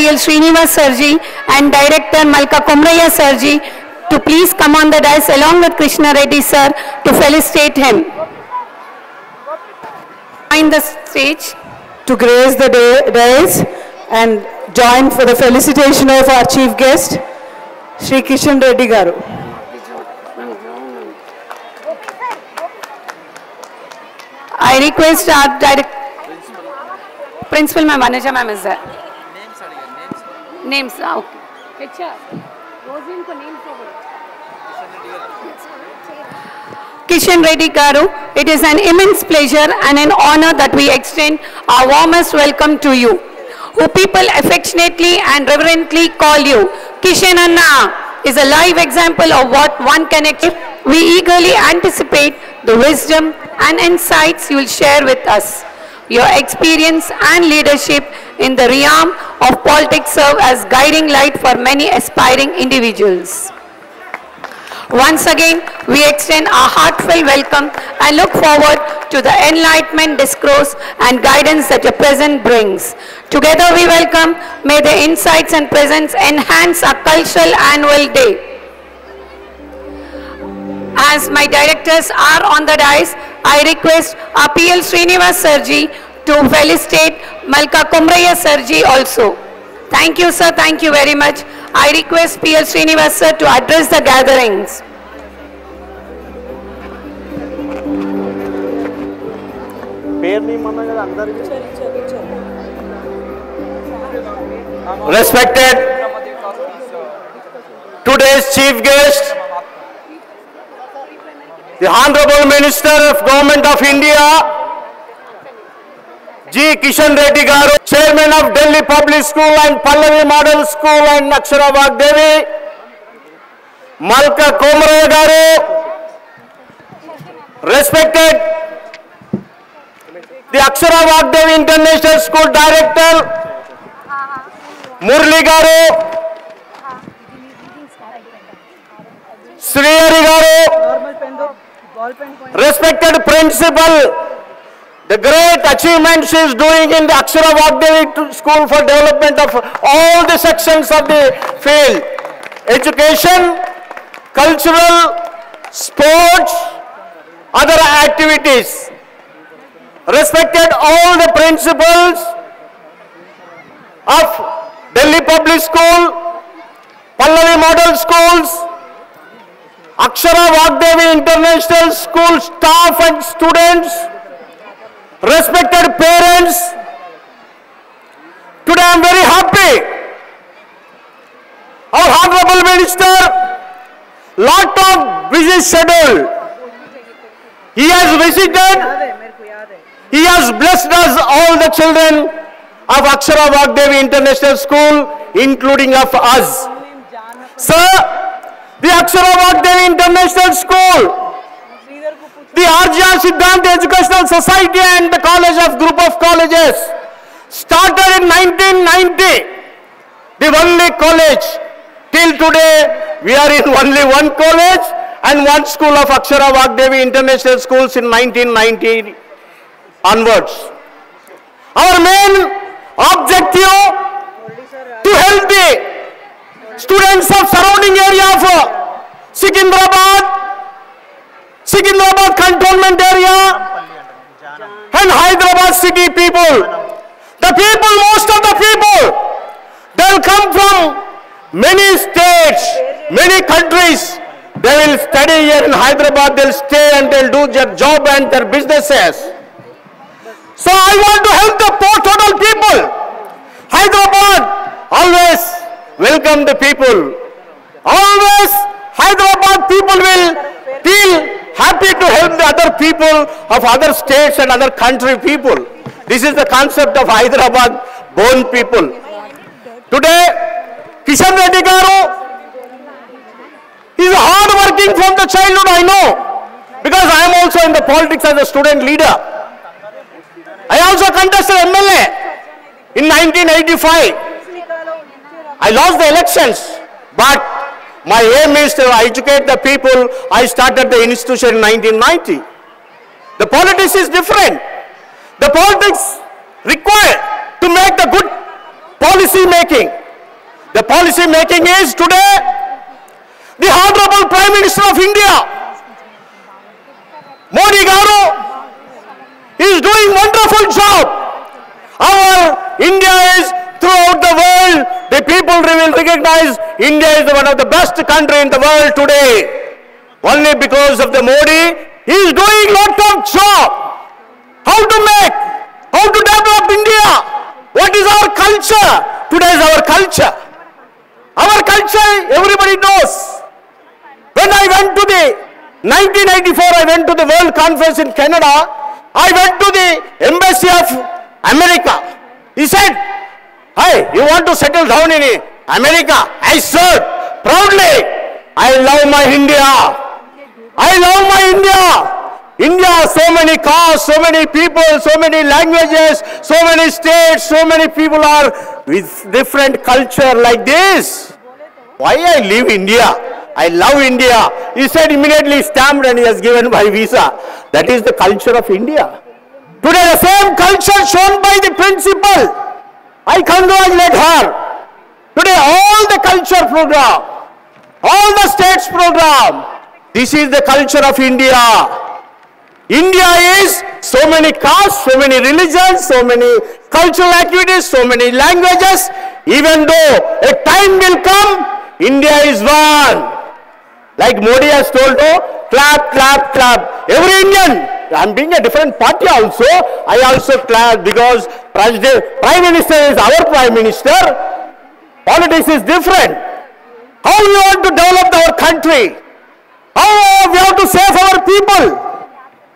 PL Srinivas Sarji and Director Malka Komraya Sarji to please come on the dais along with Krishna Reddy sir to felicitate him. Find the stage to grace the dais and join for the felicitation of our chief guest, Shri Kishan Reddy Garu. I request our Principal Ma'am, Anuja Ma'am is there. Names, okay. HR, Rosin ko names Kishan Reddy Garu, it is an immense pleasure and an honor that we extend our warmest welcome to you, who people affectionately and reverently call you. Kishan Anna is a live example of what one can achieve. We eagerly anticipate the wisdom and insights you will share with us. Your experience and leadership in the realm of politics serve as guiding light for many aspiring individuals. Once again, we extend our heartfelt welcome and look forward to the enlightenment, discourse and guidance that your presence brings. Together we welcome, may the insights and presence enhance our cultural annual day. As my directors are on the dais, I request our PL Srinivas Sarji to felicitate Malka Komraya Sarji also. Thank you sir, thank you very much. I request PL Srinivas sir to address the gatherings. Respected today's chief guest, the Honorable Minister of Government of India, G. Kishan Reddy Garu, Chairman of Delhi Public School and Pallavi Model School and Akshara Vagdevi, Malka Komraya Garu, respected the Akshara Vagdevi International School Director, Murli Garu, Srihari Garu, respected Principal, the great achievements she is doing in the Akshara Vagdevi School for development of all the sections of the field, education, cultural, sports, other activities. Respected all the principals of Delhi Public School, Pallavi Model Schools, Akshara Vagdevi International School staff and students, respected parents, today I am very happy. Our Honorable Minister, lot of busy schedule. He has visited, he has blessed us all the children of Akshara Vagdevi International School, including of us. Sir, the Akshara Vagdevi International School, the Arjya Siddhanta Educational Society and the College of Group of Colleges started in 1990, the only college. Till today, we are in only one college and one school of Akshara Vagdevi International Schools in 1990 onwards. Our main objective to help the students of surrounding area of Secunderabad cantonment area and Hyderabad city people. The people, most of the people, they will come from many states, many countries. They will study here in Hyderabad, they will stay and they will do their job and their businesses. So I want to help the total people. Hyderabad always welcome the people. Always Hyderabad people will feel happy to help the other people of other states and other country people. This is the concept of Hyderabad born people. Today, Kishan Reddy Garu is hard working from the childhood, I know, because I am also in the politics as a student leader. I also contested MLA in 1985. I lost the elections, but my aim is to educate the people. I started the institution in 1990. The politics is different. The politics required to make the good policy making. The policy making is today the Honorable Prime Minister of India, Modi Garu, is doing wonderful job. Our India is throughout the world, the people will recognize India is one of the best country in the world today. Only because of the Modi, he is doing lot of job. How to make, how to develop India. What is our culture? Today is our culture. Our culture, everybody knows. When I went to the 1994, I went to the World Conference in Canada. I went to the Embassy of America. He said, "Hey, you want to settle down in America?" I said, proudly, "I love my India. I love my India. India, so many castes, so many people, so many languages, so many states, so many people are with different culture like this. Why I leave India? I love India." He said, immediately stamped, and he has given my visa. That is the culture of India. Today the same culture shown by the principal. I congratulate her. Today all the culture program, all the states program, this is the culture of India. India is so many castes, so many religions, so many cultural activities, so many languages. Even though a time will come, India is one. Like Modi has told you, clap, clap, clap. Every Indian, I am being a different party also, I also clap because Prime Minister is our Prime Minister. Politics is different. How we want to develop our country? How we have to save our people?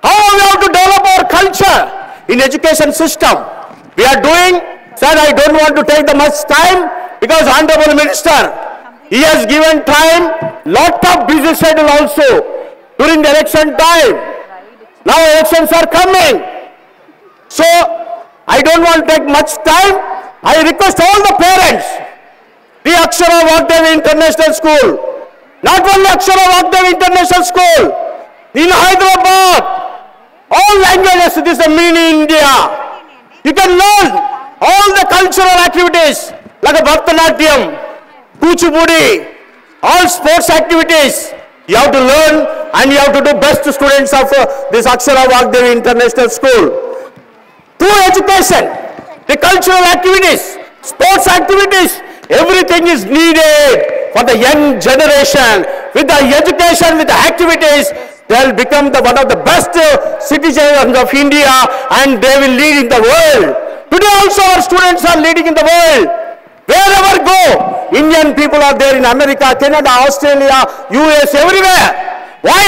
How we have to develop our culture in education system? We are doing, sir, I don't want to take the much time because Honorable Minister, he has given time, lot of busy schedule also during the election time. Now elections are coming. So, I don't want to take much time. I request all the parents, the Akshara Vagdevi International School, not only Akshara Vagdevi International School, in Hyderabad, all languages, this is a mini India. You can learn all the cultural activities like a Bharatanatyam, Kuchipudi, all sports activities. You have to learn and you have to do best students of this Akshara Vagdevi International School. Through education, the cultural activities, sports activities, everything is needed for the young generation. With the education, with the activities, they will become one of the best citizens of India and they will lead in the world. Today also our students are leading in the world. Wherever go, Indian people are there in America, Canada, Australia, US, everywhere. Why?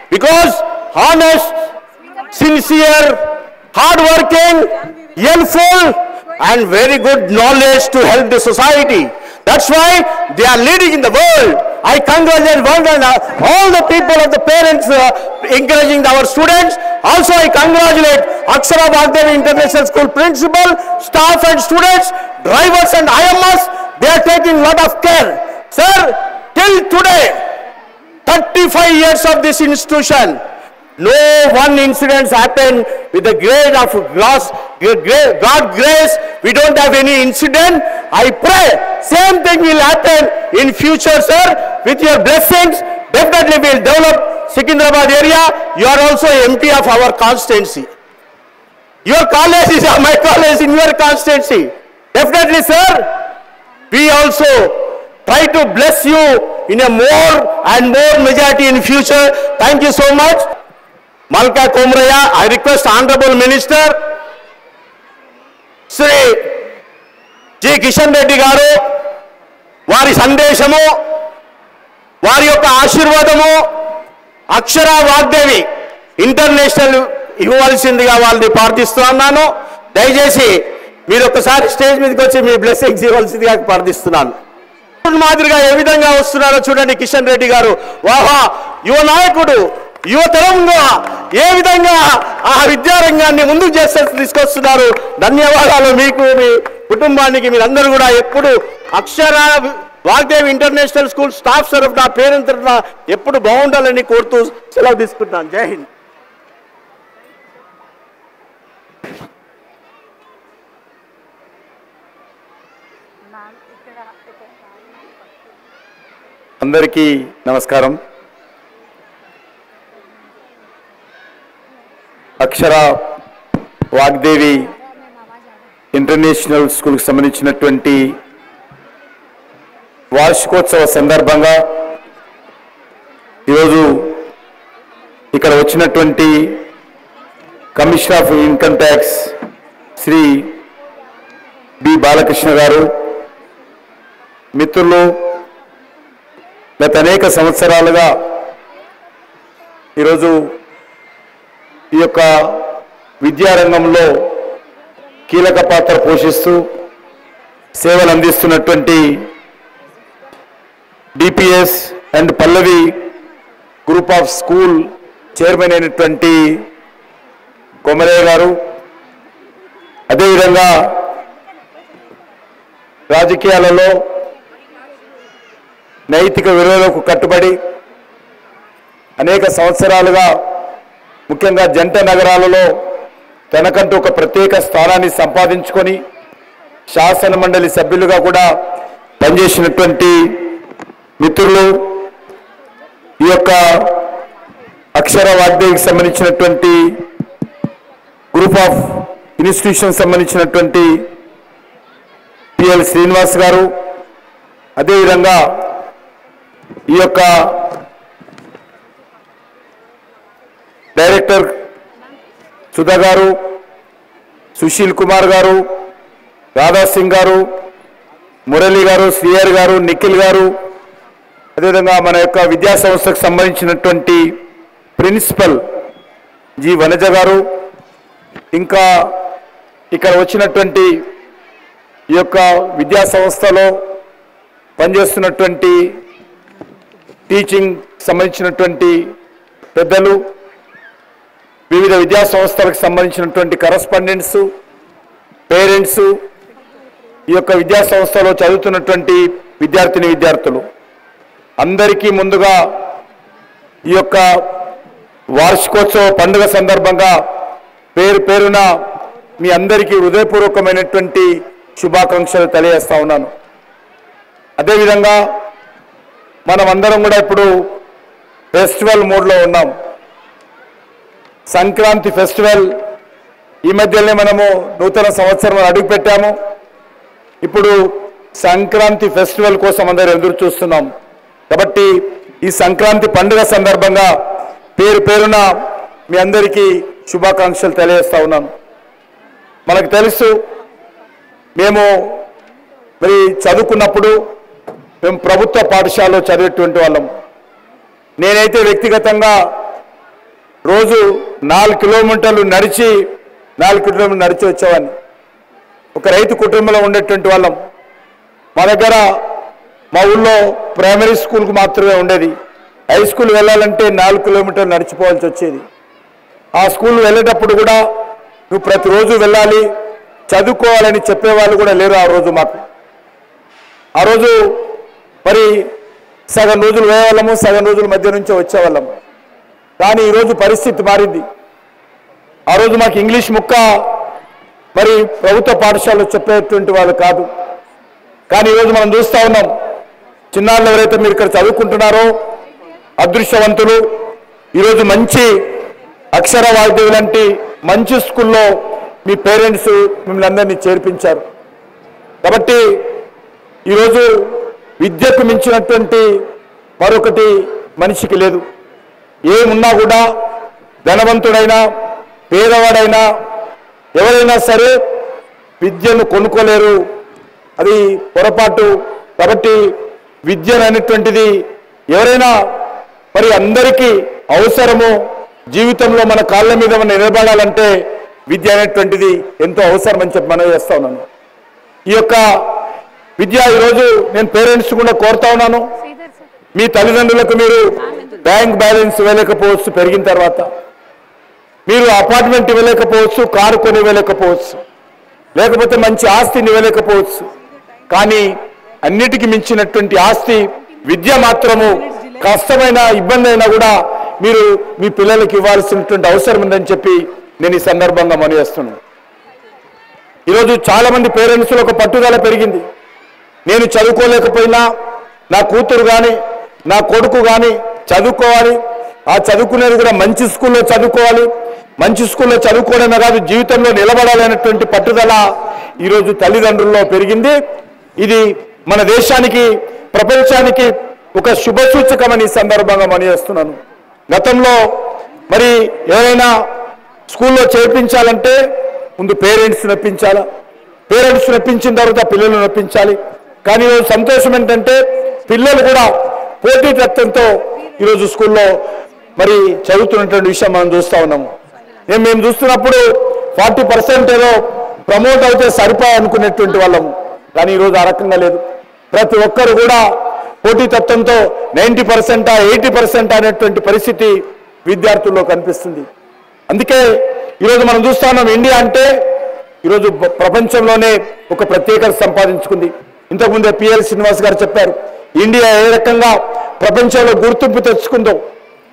Because honest, sincere, hardworking, helpful, and very good knowledge to help the society. That's why they are leading in the world. I congratulate all the people of the parents encouraging our students. Also, I congratulate Akshara Vagdevi International School principal, staff and students, drivers and IMS. They are taking lot of care. Sir, till today, 35 years of this institution, no one incident happened. With the grace of God's grace, we don't have any incident. I pray same thing will happen in future, sir. With your blessings, definitely we will develop Secunderabad area. You are also MP of our constituency. Your college is my college in your constituency. Definitely, sir. We also try to bless you in a more and more majority in future. Thank you so much. Malka Komraya, I request Honorable Minister, Sri G. Kishan Reddy Garu, వారి సందేశము, వారి యొక్క ఆశీర్వాదము అక్షరా Vagdevi international ఇవ్వాల్సిందిగా వాళ్ళని ప్రార్థిస్తున్నాను. దయచేసి మీరు ఒకసారి స్టేజ్ మీదకి వచ్చి మీ బ్లెస్సింగ్స్ ఇవ్వాల్సిందిగా ప్రార్థిస్తున్నాను. మాదిరిగా ఏ విధంగా వస్తున్నారో చూడండి కిషన్ రెడ్డి గారు. వాహా, యువ నాయకుడు, యువతరంగా ఏ విధంగా ఆ విద్యారంగాన్ని ముందుకు తీసుకొస్తున్నారు. ధన్యవాదాలు మీకు, మీ కుటుంబానికి. మీరందరూ కూడా ఎప్పుడు అక్షర వాగ్దేవి ఇంటర్నేషనల్ స్కూల్ స్టాఫ్ తరఫున, పేరెంట్ తరఫున ఎప్పుడు బాగుండాలని కోరుతూ సెలవు తీసుకుంటున్నాను. జై హింద్. అందరికీ నమస్కారం. అక్షర వాగ్దేవి ఇంటర్నేషనల్ స్కూల్కి సంబంధించినటువంటి వార్షికోత్సవ సందర్భంగా ఈరోజు ఇక్కడ వచ్చినటువంటి commissioner of income tax Shri B Balakrishna గారు, మిత్రులు, గత అనేక సంవత్సరాలుగా ఈరోజు ఈ యొక్క విద్యారంగంలో కీలక పాత్ర పోషిస్తూ సేవలు అందిస్తున్నటువంటి DPS and Pallavi group of school chairman అయినటువంటి కొమరయ్య గారు, అదేవిధంగా రాజకీయాలలో నైతిక విలువలకు కట్టుబడి అనేక సంవత్సరాలుగా ముఖ్యంగా జంట నగరాలలో తనకంటూ ఒక ప్రత్యేక స్థానాన్ని సంపాదించుకొని శాసన మండలి సభ్యులుగా కూడా పనిచేసినటువంటి మిత్రులు, ఈ యొక్క అక్షర వాగ్దేవికి సంబంధించినటువంటి గ్రూప్ ఆఫ్ ఇన్స్టిట్యూషన్ సంబంధించినటువంటి పిఎల్ శ్రీనివాస్ గారు, అదేవిధంగా ఈ యొక్క డైరెక్టర్ సుధా గారు, సుశీల్ కుమార్ గారు, రాధాసింగ్ గారు, మురళి గారు, శ్రీయర్ గారు, నిఖిల్ గారు, అదేవిధంగా మన యొక్క విద్యా సంస్థకు సంబంధించినటువంటి ప్రిన్సిపల్ జి వనజ గారు, ఇంకా ఇక్కడ వచ్చినటువంటి ఈ యొక్క విద్యా సంస్థలో పనిచేస్తున్నటువంటి టీచింగ్ సంబంధించినటువంటి పెద్దలు, వివిధ విద్యా సంస్థలకు సంబంధించినటువంటి కరస్పాండెంట్స్, పేరెంట్స్, ఈ యొక్క విద్యా సంస్థలో చదువుతున్నటువంటి విద్యార్థులు అందరికీ ముందుగా ఈ యొక్క వార్షికోత్సవ పండుగ సందర్భంగా పేరు పేరున మీ అందరికీ హృదయపూర్వకమైనటువంటి శుభాకాంక్షలు తెలియజేస్తా ఉన్నాను. అదేవిధంగా మనం అందరం కూడా ఇప్పుడు ఫెస్టివల్ మోడ్లో ఉన్నాం. సంక్రాంతి ఫెస్టివల్ ఈ మధ్యలోనే మనము నూతన సంవత్సరం అడుగుపెట్టాము. ఇప్పుడు సంక్రాంతి ఫెస్టివల్ కోసం అందరూ ఎదురు చూస్తున్నాం. కాబట్టి ఈ సంక్రాంతి పండుగ సందర్భంగా పేరు పేరున మీ అందరికీ శుభాకాంక్షలు తెలియజేస్తా ఉన్నాను. మనకు తెలుసు, మేము మరి చదువుకున్నప్పుడు మేము ప్రభుత్వ పాఠశాలలో చదివేటువంటి వాళ్ళం. నేనైతే వ్యక్తిగతంగా రోజు 4 కిలోమీటర్లు నడిచి వచ్చేవాడిని. ఒక రైతు కుటుంబంలో ఉండేటువంటి వాళ్ళం. మా దగ్గర మా ఊళ్ళో ప్రైమరీ స్కూల్కి మాత్రమే ఉండేది. హై స్కూల్ వెళ్ళాలంటే 4 కిలోమీటర్లు నడిచిపోవాల్సి వచ్చేది. ఆ స్కూల్ వెళ్ళేటప్పుడు కూడా నువ్వు ప్రతిరోజు వెళ్ళాలి, చదువుకోవాలని చెప్పేవాళ్ళు కూడా లేరు ఆ రోజు మాకు. ఆ రోజు మరి సగం రోజులు వేయవాళ్ళము, సగం రోజుల మధ్య నుంచే వచ్చేవాళ్ళము. కానీ ఈరోజు పరిస్థితి మారింది. ఆ రోజు మాకు ఇంగ్లీష్ ముక్క మరి ప్రభుత్వ పాఠశాలలో చెప్పేటువంటి వాళ్ళు కాదు. కానీ ఈరోజు మనం చూస్తూ ఉన్నాం, చిన్నాళ్ళు ఎవరైతే మీరు ఇక్కడ చదువుకుంటున్నారో అదృష్టవంతులు. ఈరోజు మంచి అక్షర వాగ్దేవి లాంటి మంచి స్కూల్లో మీ పేరెంట్స్ మిమ్మల్ని అందరినీ చేర్పించారు. కాబట్టి ఈరోజు విద్యకు మించినటువంటి మరొకటి మనిషికి లేదు. ఏమున్నా కూడా ధనవంతుడైనా పేదవాడైనా ఎవరైనా సరే విద్యను కొనుక్కోలేరు, అది పొరపాటు. కాబట్టి విద్య అనేటువంటిది ఎవరైనా మరి అందరికీ అవసరము. జీవితంలో మన కాళ్ళ మీద మనం నిలబడాలంటే విద్య అనేటువంటిది ఎంతో అవసరం అని చెప్పి మనం చేస్తా ఉన్నాను. ఈ యొక్క విద్య ఈరోజు నేను పేరెంట్స్ కూడా కోరుతా ఉన్నాను, మీ తల్లిదండ్రులకు మీరు బ్యాంక్ బ్యాలెన్స్ ఇవ్వలేకపోవచ్చు, పెరిగిన తర్వాత మీరు అపార్ట్మెంట్ ఇవ్వలేకపోవచ్చు, కారు కొని ఇవ్వలేకపోవచ్చు, లేకపోతే మంచి ఆస్తిని ఇవ్వలేకపోవచ్చు. కానీ అన్నిటికీ మించినటువంటి ఆస్తి విద్య మాత్రము. కష్టమైన ఇబ్బంది అయినా కూడా మీరు మీ పిల్లలకు ఇవ్వాల్సినటువంటి అవసరం ఉందని చెప్పి నేను ఈ సందర్భంగా మనవి చేస్తున్నాను. ఈరోజు చాలా మంది పేరెంట్స్లో ఒక పట్టుదల పెరిగింది. నేను చదువుకోలేకపోయినా నా కూతురు కానీ నా కొడుకు కానీ చదువుకోవాలి, ఆ చదువుకునేది కూడా మంచి స్కూల్లో చదువుకోవాలి, మంచి స్కూల్లో చదువుకోవడమే కాదు జీవితంలో నిలబడాలనేటువంటి పట్టుదల ఈరోజు తల్లిదండ్రుల్లో పెరిగింది. ఇది మన దేశానికి ప్రపంచానికి ఒక శుభ సూచకమని సందర్భంగా మనయేస్తున్నాను. గతంలో మరి ఎవరైనా స్కూల్లో చేర్పించాలంటే ముందు పేరెంట్స్ నొప్పించాలా, పేరెంట్స్ నొప్పించిన తర్వాత పిల్లలు నొప్పించాలి. కానీ ఈరోజు సంతోషం ఏంటంటే పిల్లలు కూడా పోటీతత్వంతో ఈరోజు స్కూల్లో మరి చదువుతున్నటువంటి విషయం మనం చూస్తూ ఉన్నాము. మేము చూస్తున్నప్పుడు 40% ఏదో ప్రమోట్ అయితే సరిపోయి అనుకునేటువంటి వాళ్ళము. కానీ ఈరోజు ఆ రకంగా లేదు. ప్రతి ఒక్కరు కూడా పోటీతత్వంతో 90%, 80% అనేటువంటి పరిస్థితి విద్యార్థుల్లో కనిపిస్తుంది. అందుకే ఈరోజు మనం చూస్తా ఉన్నాం ఇండియా అంటే ఈరోజు ప్రపంచంలోనే ఒక ప్రత్యేకత సంపాదించుకుంది. ఇంతకుముందే పిఎల్ శ్రీనివాస్ గారు చెప్పారు, ఇండియా ఏ రకంగా ప్రపంచంలో గుర్తింపు తెచ్చుకుందో,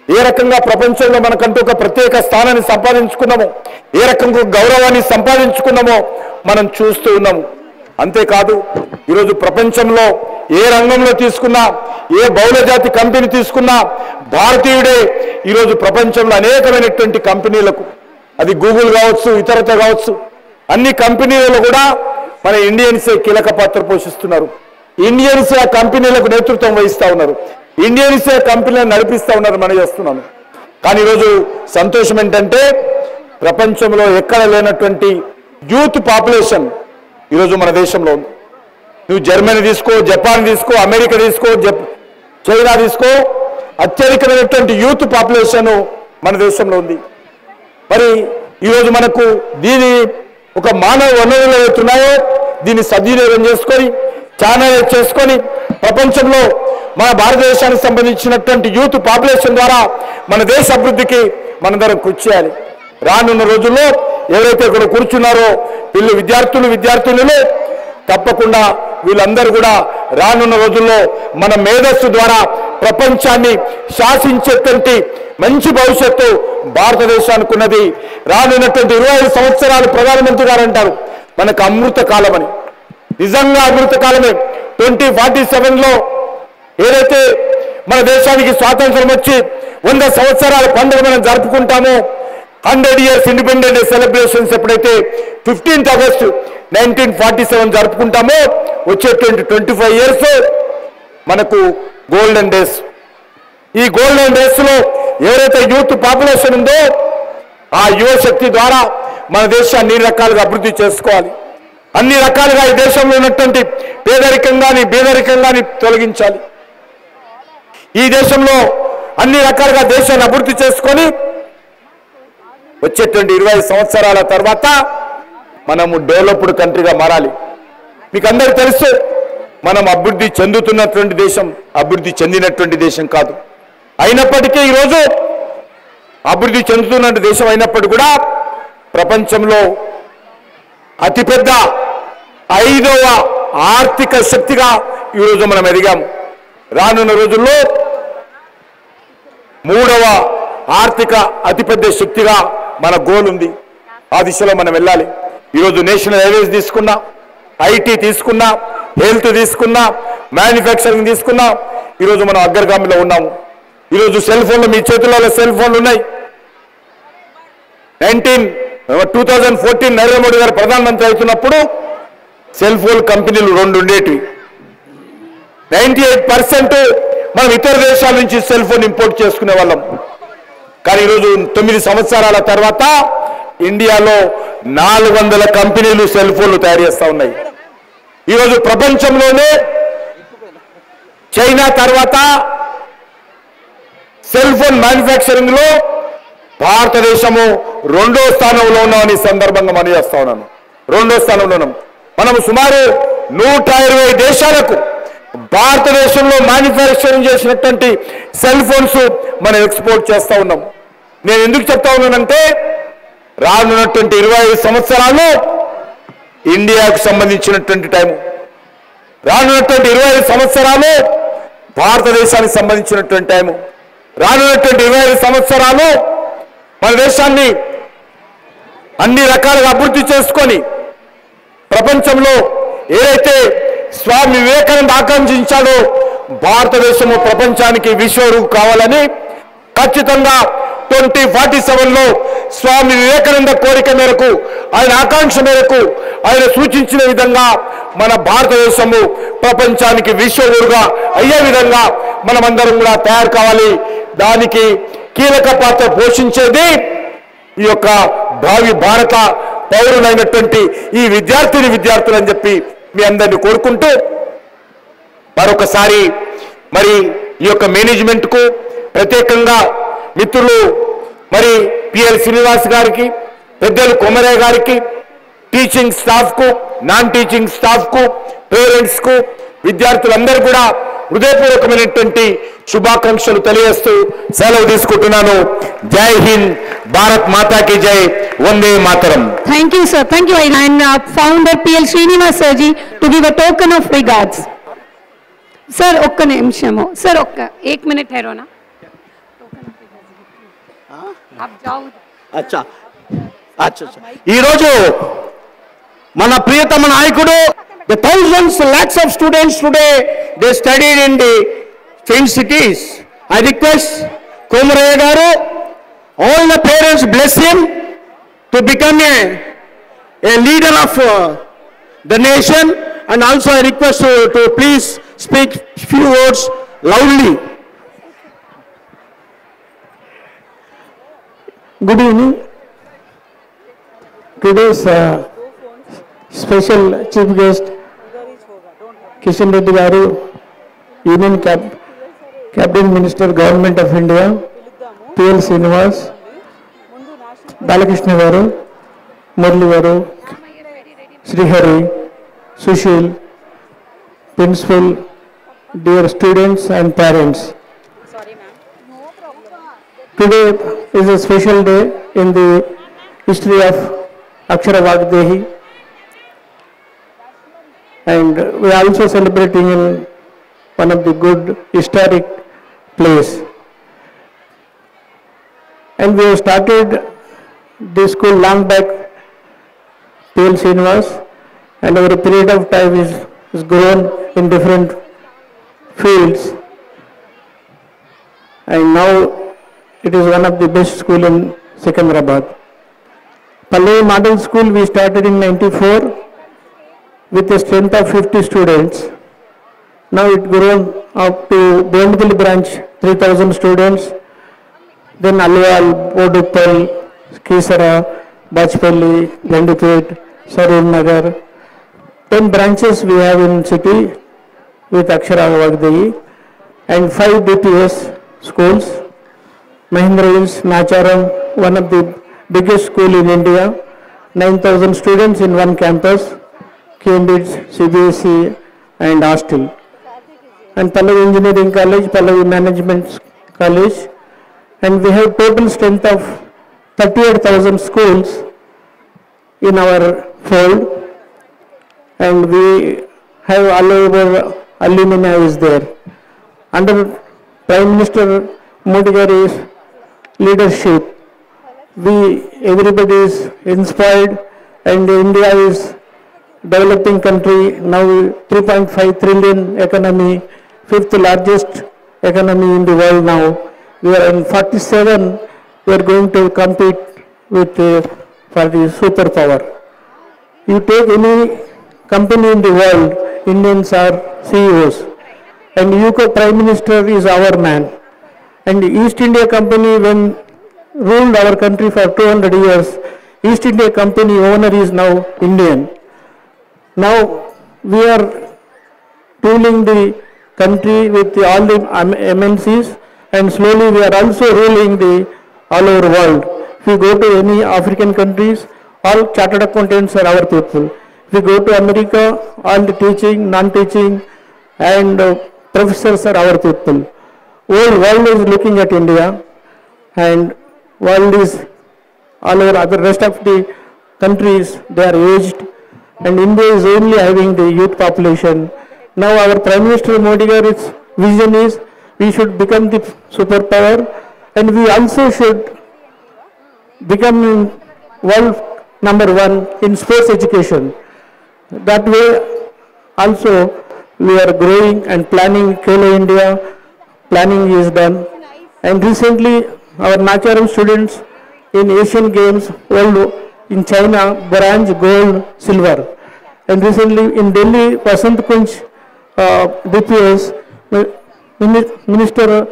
ఏ రకంగా ప్రపంచంలో మనకంటూ ఒక ప్రత్యేక స్థానాన్ని సంపాదించుకున్నామో, ఏ రకంగా గౌరవాన్ని సంపాదించుకున్నామో మనం చూస్తూ ఉన్నాము. అంతేకాదు ఈరోజు ప్రపంచంలో ఏ రంగంలో తీసుకున్నా, ఏ బహుళజాతి కంపెనీ తీసుకున్నా భారతీయుడే ఈరోజు ప్రపంచంలో అనేకమైనటువంటి కంపెనీలకు, అది గూగుల్ కావచ్చు, ఇతరత కావచ్చు, అన్ని కంపెనీలలో కూడా మన ఇండియన్సే కీలక పాత్ర పోషిస్తున్నారు. ఇండియన్సే ఆ కంపెనీలకు నేతృత్వం వహిస్తూ ఉన్నారు, ఇండియన్సే కంపెనీలను నడిపిస్తూ ఉన్నారు మనం చేస్తున్నాము. కానీ ఈరోజు సంతోషం ఏంటంటే ప్రపంచంలో ఎక్కడ లేనటువంటి యూత్ పాపులేషన్ ఈరోజు మన దేశంలో ఉంది. నువ్వు జర్మనీ తీసుకో, జపాన్ తీసుకో, అమెరికా తీసుకో, చైనా తీసుకో, అత్యధికమైనటువంటి యూత్ పాపులేషన్ మన దేశంలో ఉంది. మరి ఈరోజు మనకు దీని ఒక మానవ వనరులు ఏవైతున్నాయో దీన్ని సద్వినియోగం చేసుకొని ఛానల్ చేసుకొని ప్రపంచంలో మన భారతదేశానికి సంబంధించినటువంటి యూత్ పాపులేషన్ ద్వారా మన దేశ అభివృద్ధికి మనందరం కృషి చేయాలి. రానున్న రోజుల్లో ఎవరైతే ఇక్కడ కూర్చున్నారో విద్యార్థులు తప్పకుండా వీళ్ళందరూ కూడా రానున్న రోజుల్లో మన మేధస్సు ద్వారా ప్రపంచాన్ని శాసించేటువంటి మంచి భవిష్యత్తు భారతదేశానికి ఉన్నది. రానున్నటువంటి 25 సంవత్సరాలు ప్రధానమంత్రి గారు అంటారు మనకు అమృత కాలం అని. నిజంగా అమృత కాలమే. 2047లో ఏదైతే మన దేశానికి స్వాతంత్రం వచ్చి 100 సంవత్సరాల పండుగ మనం జరుపుకుంటామో, 100 years ఇండిపెండెన్స్ డే సెలబ్రేషన్స్ ఎప్పుడైతే 15th August 1947 జరుపుకుంటామో వచ్చేటువంటి 25 years మనకు గోల్డెన్ డేస్. ఈ గోల్డెన్ డేస్ లో ఎవరైతే యూత్ పాపులేషన్ ఉందో ఆ యువశక్తి ద్వారా మన దేశాన్ని అన్ని రకాలుగా అభివృద్ధి చేసుకోవాలి. అన్ని రకాలుగా ఈ దేశంలో ఉన్నటువంటి పేదరికంగాని తొలగించాలి. ఈ దేశంలో అన్ని రకాలుగా దేశాన్ని అభివృద్ధి చేసుకొని వచ్చేటువంటి 20 సంవత్సరాల తర్వాత మనము డెవలప్డ్ కంట్రీగా మారాలి. మీకు అందరికీ తెలుసు మనం అభివృద్ధి చెందుతున్నటువంటి దేశం, అభివృద్ధి చెందినటువంటి దేశం కాదు. అయినప్పటికీ ఈరోజు అభివృద్ధి చెందుతున్న దేశం అయినప్పటికీ కూడా ప్రపంచంలో అతిపెద్ద 5వ ఆర్థిక శక్తిగా ఈరోజు మనం ఎదిగాము. రానున్న రోజుల్లో 3వ ఆర్థిక అతిపెద్ద శక్తిగా మన గోల్ ఉంది. ఆ దిశలో మనం వెళ్ళాలి. ఈరోజు నేషనల్ హైవేస్ తీసుకున్నా, ఐటీ తీసుకున్నా, హెల్త్ తీసుకున్నా, మ్యానుఫ్యాక్చరింగ్ తీసుకున్నా ఈరోజు మనం అగ్రగామిలో ఉన్నాము. ఈరోజు సెల్ ఫోన్లు మీ చేతులలో సెల్ ఫోన్లు ఉన్నాయి. 2014 నరేంద్ర మోడీ గారు ప్రధానమంత్రి అవుతున్నప్పుడు సెల్ ఫోన్ కంపెనీలు 2 ఉండేటివి. 98% మనం ఇతర దేశాల నుంచి సెల్ ఫోన్ ఇంపోర్ట్ చేసుకునే వాళ్ళం. కానీ ఈరోజు 9 సంవత్సరాల తర్వాత ఇండియాలో 400 కంపెనీలు సెల్ ఫోన్లు తయారు చేస్తూ ఉన్నాయి. ఈరోజు ప్రపంచంలోనే చైనా తర్వాత సెల్ ఫోన్ మ్యానుఫ్యాక్చరింగ్ లో భారతదేశము 2వ స్థానంలో ఉన్నామని సందర్భంగా మనం చేస్తా ఉన్నాను. 2వ స్థానంలో ఉన్నాం. మనం సుమారు 120 దేశాలకు భారతదేశంలో మ్యానుఫ్యాక్చరింగ్ చేసినటువంటి సెల్ ఫోన్స్ మనం ఎక్స్పోర్ట్ చేస్తూ ఉన్నాం. నేను ఎందుకు చెప్తా ఉన్నానంటే రానున్నటువంటి 25 సంవత్సరాలు ఇండియాకు సంబంధించినటువంటి టైము, రానున్నటువంటి 25 సంవత్సరాలు భారతదేశానికి సంబంధించినటువంటి టైము, రానున్నటువంటి 25 సంవత్సరాలు మన దేశాన్ని అన్ని రకాలుగా అభివృద్ధి చేసుకొని ప్రపంచంలో ఏదైతే స్వామి వివేకానంద ఆకాంక్షించాడో భారతదేశము ప్రపంచానికి విశ్వగురువు కావాలని ఖచ్చితంగా 2047లో స్వామి వివేకానంద కోరిక మేరకు, ఆయన ఆకాంక్ష మేరకు, ఆయన సూచించిన విధంగా మన భారతదేశము ప్రపంచానికి విశ్వగురువుగా అయ్యే విధంగా మనమందరం కూడా తయారు కావాలి. దానికి కీలక పాత్ర పోషించేది ఈ యొక్క భావి భారత పౌరులైనటువంటి ఈ విద్యార్థులు అని చెప్పి మీ అందరినీ కోరుకుంటూ మరొకసారి మరి ఈ యొక్క మేనేజ్మెంట్కు ప్రత్యేకంగా మిత్రులు మరి పిఎల్ శ్రీనివాస్ గారికి, పెద్దలు కొమరయ్య గారికి, టీచింగ్ స్టాఫ్కు, నాన్ టీచింగ్ స్టాఫ్కు, పేరెంట్స్కు, విద్యార్థులందరూ కూడా హృదయపూర్వకమైనటువంటి శుభాకాంక్షలు తెలియజేస్తూ సెలవు తీసుకుంటున్నాను. జై హింద్, భారత్ మాతాకి జై, Vande Mataram. Thank you, sir. Thank you. And founder PL Srinivas Sirji to give a token of regards. Sir, ఒక్క నిమిషము. Sir, एक मिनट ठहरो ना. आप जाओ. అచ్చా అచ్చా ఈరోజు మన ప్రియతమ నాయకుడు the thousands lakhs of students today they studied in the twin cities. I request Komaraya garu, all the parents bless him to become a leader of the nation, and also I request to please speak few words loudly. Good evening. Today's special chief guest, Kishan Reddy Garu, Union Cabinet Minister, Government of India, PL Srinivas, Balakrishna Garu, Murli Garu, Srihari, Sushil, Principal, dear students and parents. Today is a special day in the history of Akshara Vagdehi, and we are also celebrating in one of the good historic place. And we have started this school long back, PL Srinivas, and over a period of time is grown in different fields, and now it is one of the best school in Secunderabad. Pallavi Model School we started in 94 with a strength of 50 students. Now it grown up to Bondipalli branch 3,000 students. Then Alwal, Boduppal, Kisara, Bachpalli, Gandipet, Sarur Nagar. 10 branches we have in city with Akshara Vagdehi, and 5 DPS schools. Mahindra Hills, Nacharam, one of the biggest school in India, 9,000 students in one campus, Cambridge, CBSE and hostel. And Pallavi Engineering College, Pallavi Management College, and we have total strength of 38,000 schools in our fold, and we have all over alumni is there. Under Prime Minister Modi Garu's leadership, everybody is inspired, and India is developing country, now 3.5 trillion economy, 5th largest economy in the world now. We are in 47, we are going to compete with for the superpower. You take any company in the world, Indians are CEOs, and UK Prime Minister is our man. And the East India Company, when ruled our country for 200 years, East India Company owner is now Indian. Now we are ruling the country with all the MNCs, and slowly we are also ruling the all over world. If we go to any African countries, all chartered accountants are our people. If we go to America, all the teaching, non-teaching and professors are our people. Whole world is looking at India, and world is all over other rest of the countries, they are aged, and India is only having the youth population. Now our Prime Minister Modi Garu's vision is we should become the superpower, and we also should become world number 1 in sports education. That way also we are growing and planning Khelo India. Planning is done. And recently, our Nacharam students in Asian Games, world in China, bronze, gold, silver. And recently in Delhi, Vasant Kunj, DPS, Minister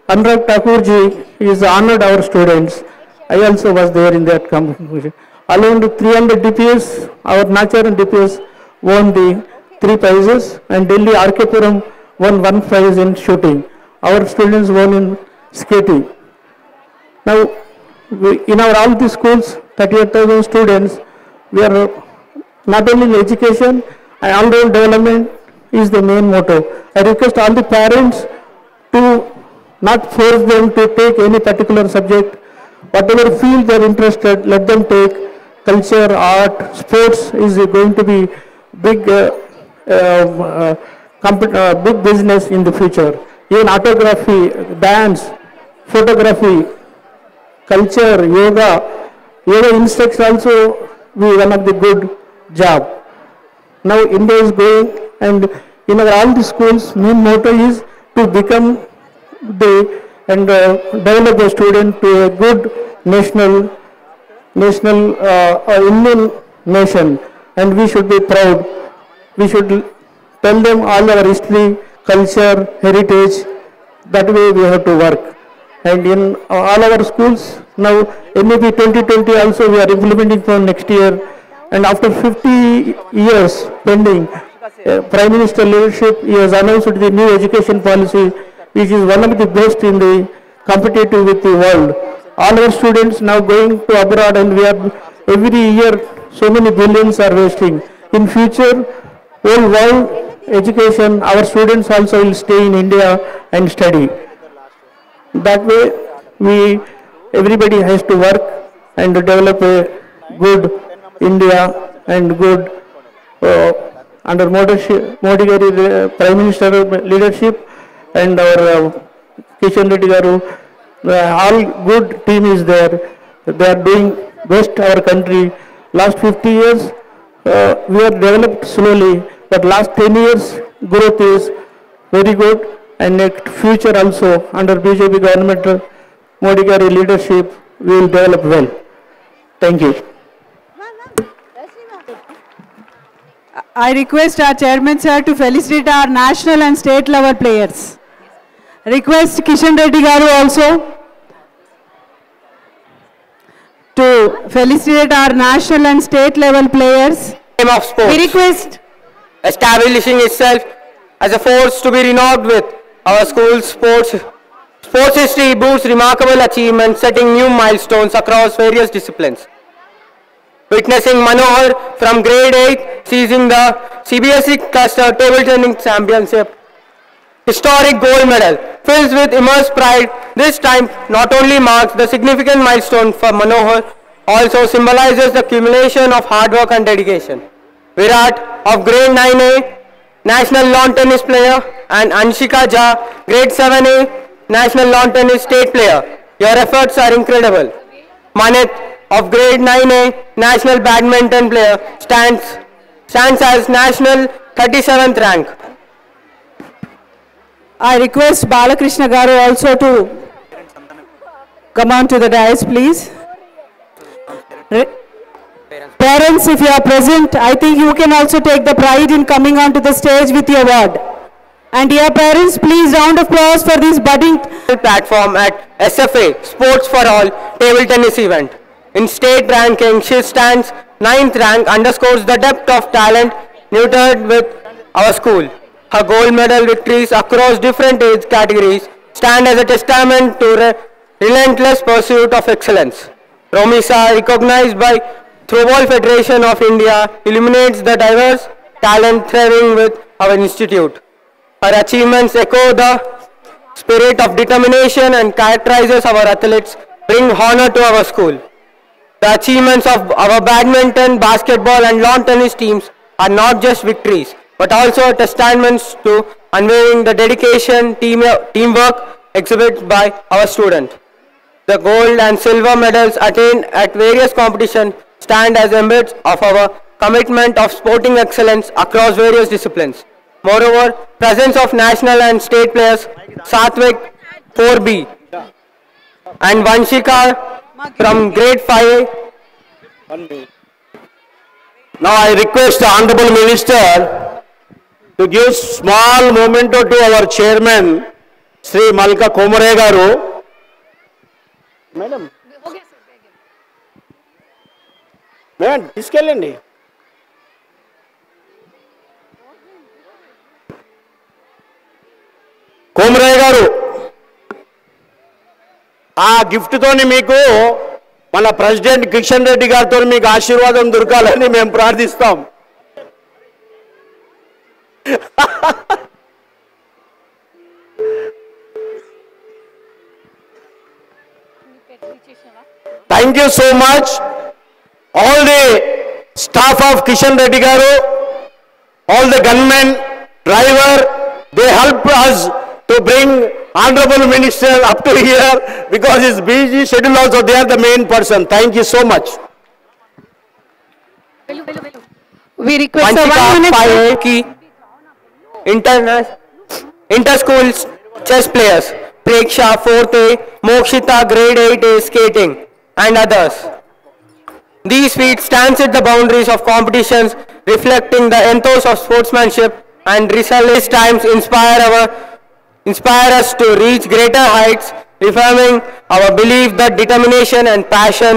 Anurag Thakurji is honored our students. I also was there in that competition. Along with 300 DPS, our Nacharam DPS won the 3 prizes, and Delhi RK Puram won 1 prize in shooting. Our students won in skating. Now, in our all the schools, 38,000 students, we are not only in education and all-round development is the main motto. I request all the parents to not force them to take any particular subject. Whatever field they are interested, let them take. Culture, art, sports is going to be big, big business in the future. Even autography, dance, photography, culture, yoga instructs also be one of the good job. Now India is going, and in all the schools, main motto is to become develop a student to a good national Indian nation, and we should be proud. We should tell them all our history, culture, heritage. That way we have to work. And in all our schools, now NEP 2020 also we are implementing from next year. And after 50 years pending, Prime Minister leadership, he has announced the new education policy, which is one of the best in the competitive with the world. All our students now going to abroad, and we are every year so many billions are wasting. In future, whole world education, our students also will stay in India and study. That way, everybody has to work and develop a good India and good under Modi Prime Minister leadership and our Kishan Reddy Garu, all good team is there. They are doing best our country. Last 50 years, we are developed slowly, but last 10 years growth is very good, and next future also under BJP government, Modi Garu leadership, we will develop well. Thank you. I request our chairman sir to felicitate our national and state level players. Request Kishan Reddy Garu also to felicitate our national and state level players. Game of sports. We request Establishing itself as a force to be renowned with our school's sports history boasts remarkable achievements, setting new milestones across various disciplines. Witnessing Manohar from grade 8 seizing the CBSE cluster table tennis championship. Historic gold medal fills with immense pride. This time not only marks the significant milestone for Manohar, also symbolizes the accumulation of hard work and dedication. Virat of grade 9A, national lawn tennis player, and Anshika Jha, grade 7A, national lawn tennis state player. Your efforts are incredible. Manit of grade 9A, national badminton player, stands as national 37th rank. I request Balakrishna Garu also to come on to the dais, please. Parents, if you are present, I think you can also take the pride in coming onto the stage with your award. And dear parents, please round of applause for this budding platform at SFA, Sports for All, table tennis event. In state ranking, she stands 9th rank, underscores the depth of talent nurtured with our school. Her gold medal victories across different age categories stand as a testament to relentless pursuit of excellence. Romisa, recognized by Throwball Federation of India, illuminates the diverse talent thriving with our institute. Her achievements echo the spirit of determination and characterizes our athletes, bring honor to our school. The achievements of our badminton, basketball and lawn tennis teams are not just victories, but also testaments to unwavering the dedication, teamwork exhibited by our students. The gold and silver medals attained at various competitions stand as emblems of our commitment of sporting excellence across various disciplines. Moreover, presence of national and state players, Satvik 4B and Vanshika from grade 5. Now I request the Honorable Minister to give small memento to our chairman, Sri Malka Komare Garu. Madam. Madam, తీసుకెళ్ళండి. కోమరయ్య గారు ఆ gift తోని మీకు మన president Kishan Reddy గారితో మీకు ఆశీర్వాదం దొరకాలని మేము ప్రార్థిస్తాం. Thank you so much. All the staff of Kishan Reddy Garu, all the gunmen, driver, they help us to bring Honorable Minister up to here because his busy schedule also they are the main person. Thank you so much. We request a 1 minute. Inter-school chess players, Preksha 4th A, Mokshita grade 8 A skating and others. These feats stands at the boundaries of competitions, reflecting the ethos of sportsmanship and resilience times inspire us to reach greater heights, reaffirming our belief that determination and passion,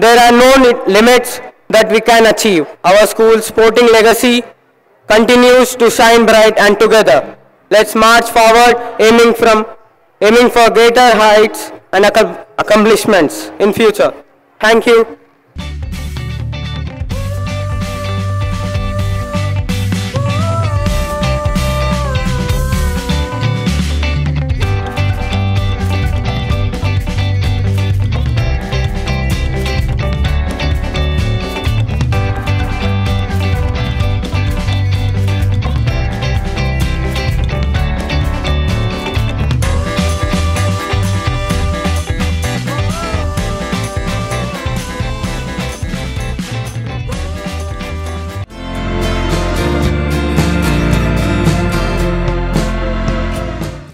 there are no limits that we can achieve. Our school's sporting legacy continues to shine bright, and together, let's march forward aiming for greater heights and accomplishments in future. Thank you.